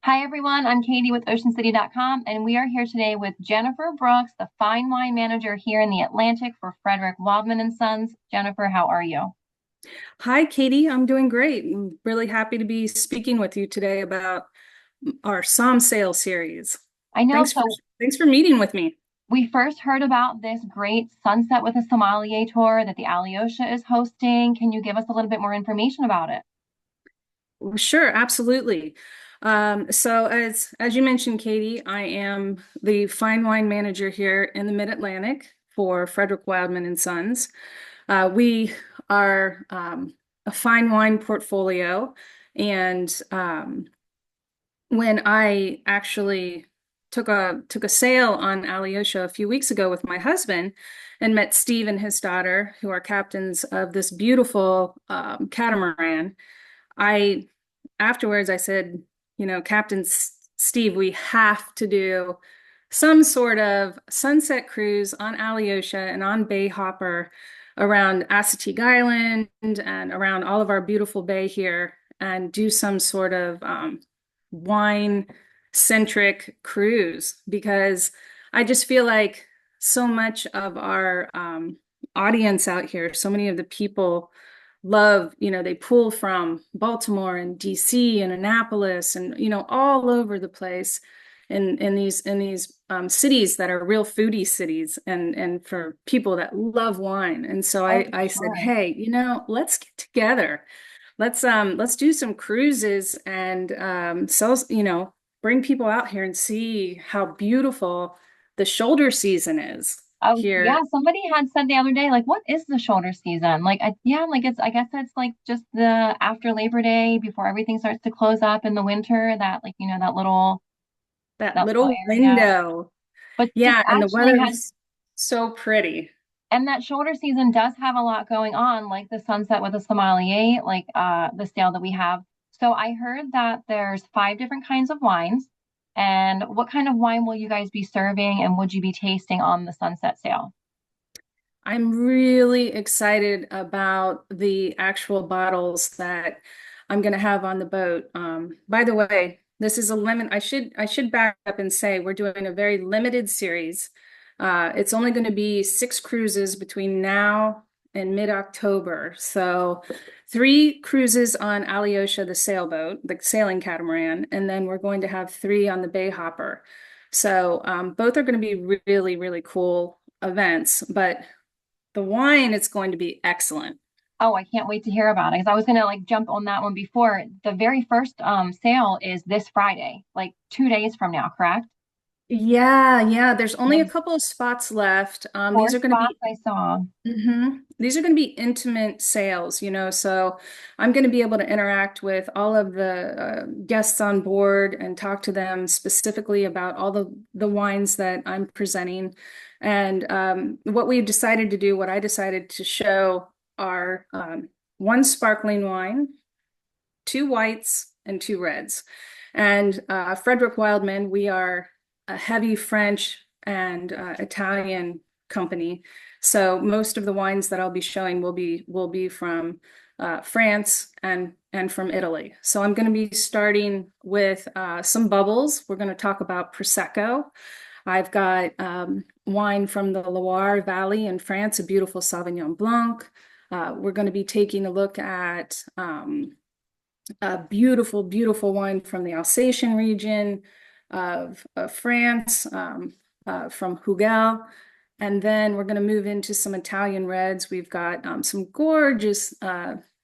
Hi, everyone. I'm Katie with OceanCity.com, and we are here today with Jennifer Brooks, the fine wine manager here in the Atlantic for Frederick Wildman and Sons. Jennifer, how are you? Hi, Katie. I'm doing great. I'm really happy to be speaking with you today about our Somm Sale series. I know, Thanks for so thanks for meeting with me. we first heard about this great Sunset with a Sommelier tour that the Alyosha is hosting. Can you give us a little bit more information about it? Sure, absolutely. So as you mentioned, Katie, I am the fine wine manager here in the Mid-Atlantic for Frederick Wildman and Sons. We are a fine wine portfolio, and when I actually took a sail on Alyosha a few weeks ago with my husband and met Steve and his daughter, who are captains of this beautiful catamaran. I Afterwards I said, Steve, we have to do some sort of sunset cruise on Alyosha and on Bay Hopper around Assateague Island and around all of our beautiful bay here and do some sort of wine centric cruise because I just feel like so much of our audience out here, so many of the people love, they pull from Baltimore and DC and Annapolis and, all over the place in these cities that are real foodie cities and for people that love wine. And so Oh, I said, sure. hey, let's get together. Let's do some cruises and bring people out here and see how beautiful the shoulder season is Oh, yeah. here. Somebody had said the other day, like, what is the shoulder season? Yeah, like I guess it's like just the after Labor Day before everything starts to close up in the winter, that like, That that little little area. window. But this Yeah, and the actually had, weather's so pretty. and that shoulder season does have a lot going on, like the Sunset with a Sommelier, like the sale that we have. So I heard that there's five different kinds of wines. And what kind of wine will you guys be serving and would you be tasting on the Sunset sale? I'm really excited about the actual bottles that I'm going to have on the boat. By the way, this is a limit. I should back up and say we're doing a very limited series. It's only going to be 6 cruises between now and mid-October. So 3 cruises on Alyosha, the sailboat, the sailing catamaran, and then we're going to have 3 on the Bay Hopper. So both are going to be really, really cool events, but the wine is going to be excellent. Oh, I can't wait to hear about it because I was gonna like jump on that one before. The very first sale is this Friday, like 2 days from now, correct? Yeah, yeah. There's only a There's couple of spots left. four These are going to spots be I saw. these are going to be intimate sales, so I'm going to be able to interact with all of the guests on board and talk to them specifically about all the wines that I'm presenting. And what we've decided to do, what I decided to show are one sparkling wine, 2 whites, and 2 reds. And Frederick Wildman, we are a heavy French and Italian company. So most of the wines that I'll be showing will be from France and from Italy. So I'm going to be starting with some bubbles. We're going to talk about Prosecco. I've got wine from the Loire Valley in France, a beautiful Sauvignon Blanc. We're going to be taking a look at a beautiful, beautiful wine from the Alsatian region of France, from Hugel. And then we're going to move into some Italian reds. We've got some gorgeous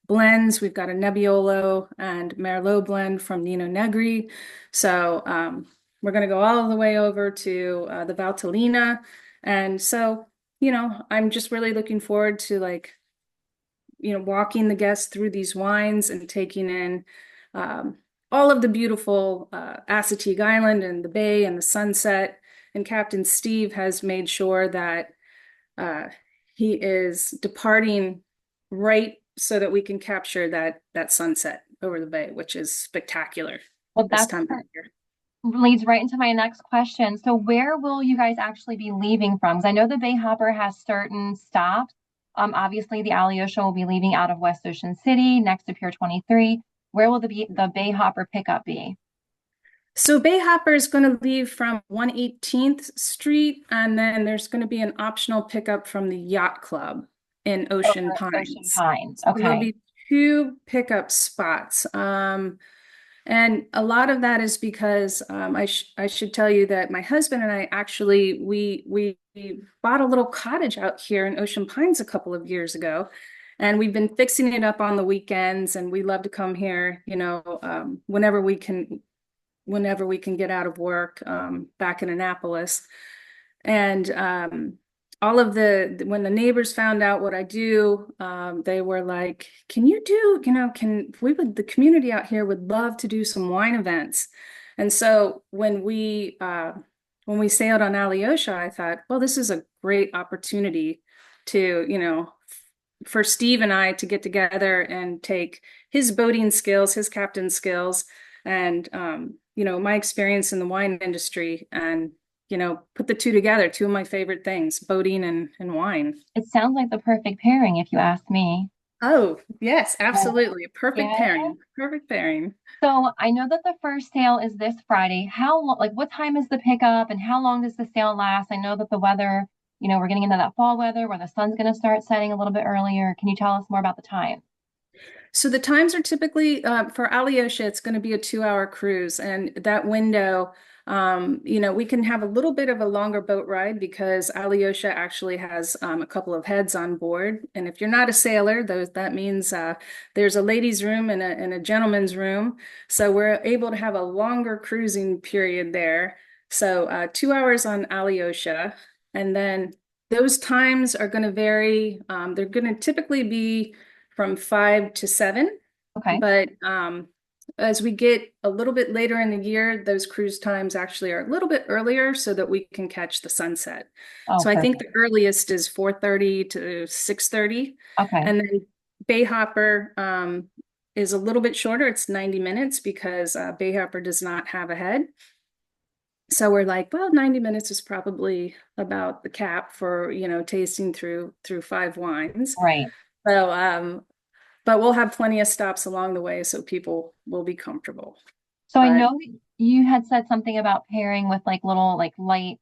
blends. We've got a Nebbiolo and Merlot blend from Nino Negri. So we're going to go all the way over to the Valtellina. And so, I'm just really looking forward to walking the guests through these wines and taking in um, all of the beautiful Assateague Island and the bay and the sunset. And Captain Steve has made sure that uh, he is departing right so that we can capture that sunset over the bay, which is spectacular Well, this time of year. leads right into my next question. So where will you guys actually be leaving from? Because I know the Bay Hopper has certain stops. Obviously the Alyosha will be leaving out of West Ocean City next to Pier 23. Where will the Bay Hopper pickup be? So Bay Hopper is going to leave from 118th Street, and then there's going to be an optional pickup from the Yacht Club in Ocean Over Ocean Pines. Pines. So there'll Okay. be two pickup spots. And a lot of that is because I should tell you that my husband and I actually we bought a little cottage out here in Ocean Pines a couple of years ago, and we've been fixing it up on the weekends, and we love to come here, whenever we can get out of work back in Annapolis. And all of when the neighbors found out what I do, they were like, can you do, the community out here would love to do some wine events. And so when we sailed on Alyosha, I thought, well, this is a great opportunity to, for Steve and I to get together and take his boating skills, his captain skills, and my experience in the wine industry, and put the two together, two of my favorite things, boating and wine. It sounds like the perfect pairing, if you ask me. Oh, yes, Yeah. absolutely. Perfect Yeah. pairing. Perfect pairing. So I know that the first sale is this Friday. Like, what time is the pickup and how long does the sale last? I know that the weather, we're getting into that fall weather where the sun's going to start setting a little bit earlier. Can you tell us more about the time? So the times are typically for Alyosha, it's going to be a 2 hour cruise, and that window, we can have a little bit of a longer boat ride because Alyosha actually has a couple of heads on board. And if you're not a sailor, that means there's a ladies' room and a gentleman's room. So we're able to have a longer cruising period there. So 2 hours on Alyosha, and then those times are going to vary. They're going to typically be from 5 to 7. Okay. But as we get a little bit later in the year, those cruise times actually are a little bit earlier so that we can catch the sunset. Oh, So I think perfect. the earliest is 4:30 to 6:30. Okay. And then Bay Hopper is a little bit shorter. It's 90 minutes because Bay Hopper does not have a head. So we're like, well, 90 minutes is probably about the cap for, tasting through five wines. Right. So but we'll have plenty of stops along the way so people will be comfortable. So I But know you had said something about pairing with like little like light,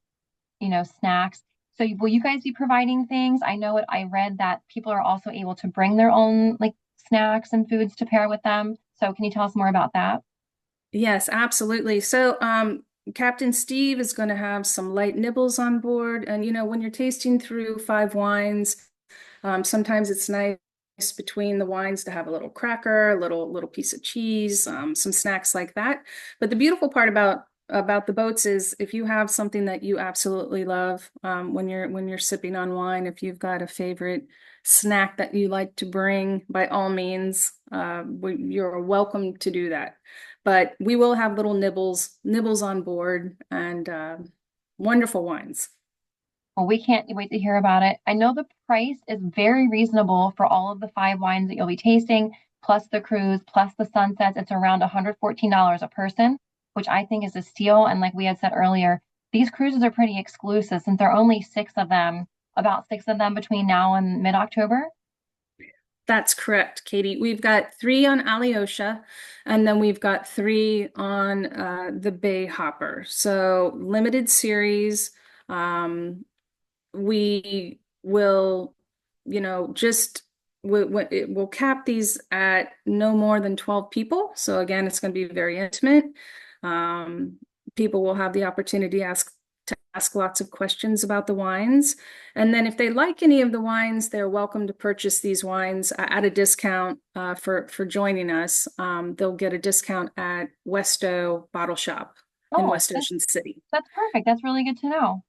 snacks. So will you guys be providing things? I know I read that people are also able to bring their own like snacks and foods to pair with them. So can you tell us more about that? yes, absolutely. So Captain Steve is going to have some light nibbles on board. And when you're tasting through five wines, sometimes it's nice between the wines to have a little cracker, a little piece of cheese, some snacks like that. But the beautiful part about the boats is if you have something that you absolutely love, when you're sipping on wine, if you've got a favorite snack that you like to bring, by all means, you're welcome to do that. But we will have little nibbles on board, and wonderful wines. Well, we can't wait to hear about it. I know the price is very reasonable for all of the five wines that you'll be tasting, plus the cruise, plus the sunsets. It's around $114 a person, which I think is a steal. And like we had said earlier, these cruises are pretty exclusive since there are only six of them, about six of them between now and mid-October. That's correct, Katie. We've got three on Alyosha, and then we've got three on the Bay Hopper. So limited series. We will, just we'll cap these at no more than 12 people. So again, it's going to be very intimate. Um, People will have the opportunity to ask lots of questions about the wines. And then if they like any of the wines, they're welcome to purchase these wines at a discount for joining us. They'll get a discount at Westo Bottle Shop in Oh, West Ocean City. that's perfect. That's really good to know.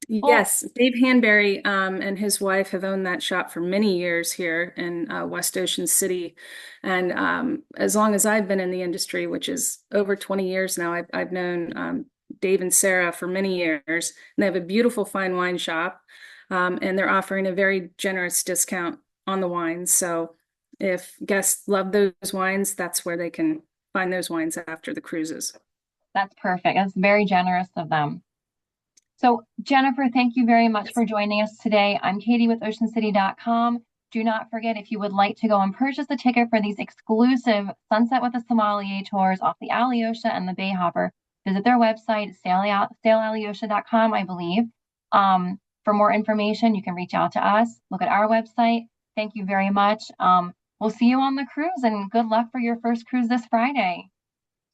Well, Yes, Dave Hanberry and his wife have owned that shop for many years here in West Ocean City. And as long as I've been in the industry, which is over 20 years now, I've known Dave and Sarah for many years. And they have a beautiful fine wine shop, and they're offering a very generous discount on the wines. So if guests love those wines, that's where they can find those wines after the cruises. that's perfect. That's very generous of them. So, Jennifer, thank you very much for joining us today. I'm Katie with OceanCity.com. Do not forget, if you would like to go and purchase a ticket for these exclusive Sunset with a Sommelier tours off the Alyosha and the Bay Hopper, visit their website, sailalyosha.com, I believe. For more information, you can reach out to us, look at our website. Thank you very much. We'll see you on the cruise and good luck for your first cruise this Friday.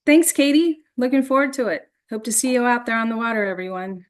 Thanks, Katie. Looking forward to it. Hope to see you out there on the water, everyone.